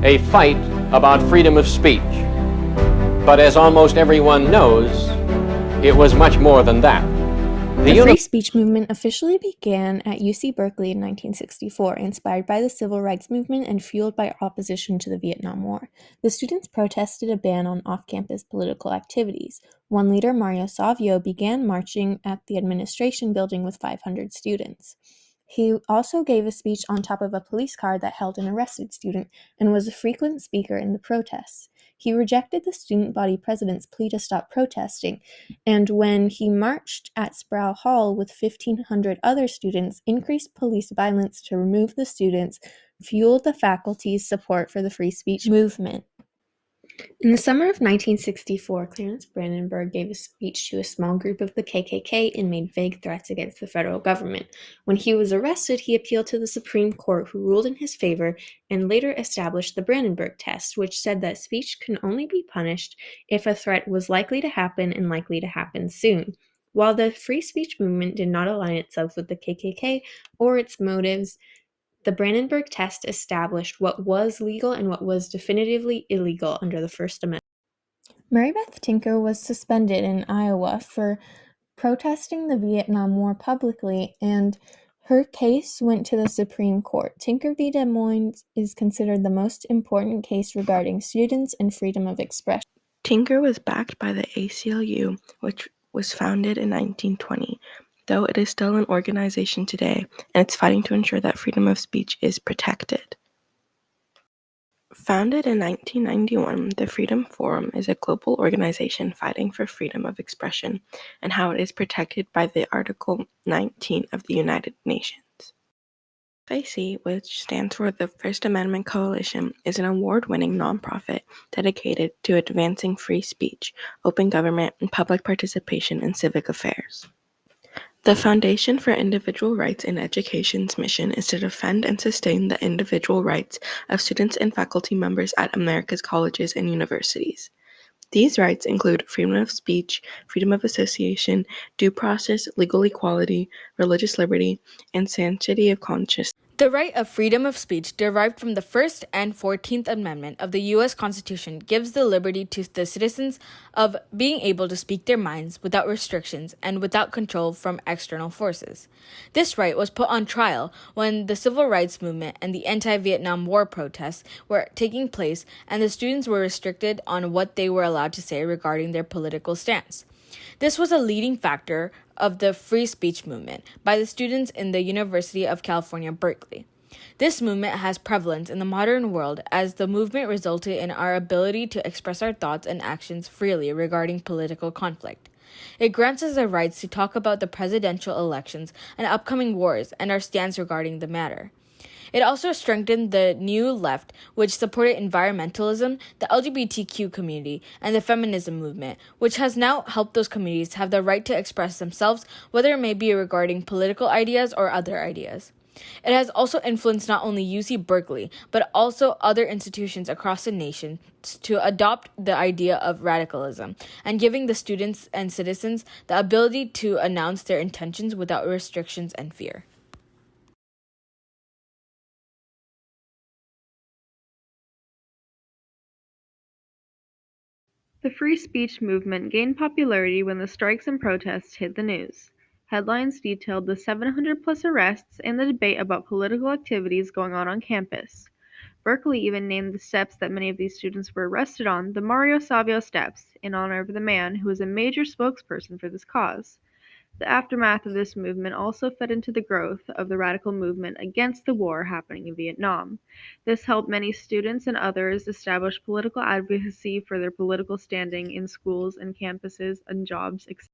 a fight about freedom of speech. But as almost everyone knows, it was much more than that. The free speech movement officially began at UC Berkeley in 1964, inspired by the civil rights movement and fueled by opposition to the Vietnam War. The students protested a ban on off-campus political activities. One leader, Mario Savio, began marching at the administration building with 500 students. He also gave a speech on top of a police car that held an arrested student and was a frequent speaker in the protests. He rejected the student body president's plea to stop protesting, and when he marched at Sproul Hall with 1,500 other students, increased police violence to remove the students fueled the faculty's support for the free speech movement. In the summer of 1964, Clarence Brandenburg gave a speech to a small group of the KKK and made vague threats against the federal government. When he was arrested, he appealed to the Supreme Court, who ruled in his favor and later established the Brandenburg test, which said that speech can only be punished if a threat was likely to happen and likely to happen soon. While the free speech movement did not align itself with the KKK or its motives, the Brandenburg test established what was legal and what was definitively illegal under the First Amendment. Mary Beth Tinker was suspended in Iowa for protesting the Vietnam War publicly, and her case went to the Supreme Court. Tinker v. Des Moines is considered the most important case regarding students and freedom of expression. Tinker was backed by the ACLU, which was founded in 1920, though it is still an organization today, and it's fighting to ensure that freedom of speech is protected. Founded in 1991, the Freedom Forum is a global organization fighting for freedom of expression and how it is protected by the Article 19 of the United Nations. FAC, which stands for the First Amendment Coalition, is an award-winning nonprofit dedicated to advancing free speech, open government, and public participation in civic affairs. The Foundation for Individual Rights in Education's mission is to defend and sustain the individual rights of students and faculty members at America's colleges and universities. These rights include freedom of speech, freedom of association, due process, legal equality, religious liberty, and sanctity of conscience. The right of freedom of speech, derived from the First and 14th Amendment of the U.S. Constitution, gives the liberty to the citizens of being able to speak their minds without restrictions and without control from external forces. This right was put on trial when the civil rights movement and the anti-Vietnam War protests were taking place, and the students were restricted on what they were allowed to say regarding their political stance. This was a leading factor of the free speech movement by the students in the University of California, Berkeley. This movement has prevalence in the modern world as the movement resulted in our ability to express our thoughts and actions freely regarding political conflict. It grants us the rights to talk about the presidential elections and upcoming wars and our stance regarding the matter. It also strengthened the New Left, which supported environmentalism, the LGBTQ community, and the feminism movement, which has now helped those communities have the right to express themselves, whether it may be regarding political ideas or other ideas. It has also influenced not only UC Berkeley, but also other institutions across the nation to adopt the idea of radicalism and giving the students and citizens the ability to announce their intentions without restrictions and fear. The free speech movement gained popularity when the strikes and protests hit the news. Headlines detailed the 700-plus arrests and the debate about political activities going on campus. Berkeley even named the steps that many of these students were arrested on the Mario Savio steps, in honor of the man who was a major spokesperson for this cause. The aftermath of this movement also fed into the growth of the radical movement against the war happening in Vietnam. This helped many students and others establish political advocacy for their political standing in schools and campuses and jobs, etc.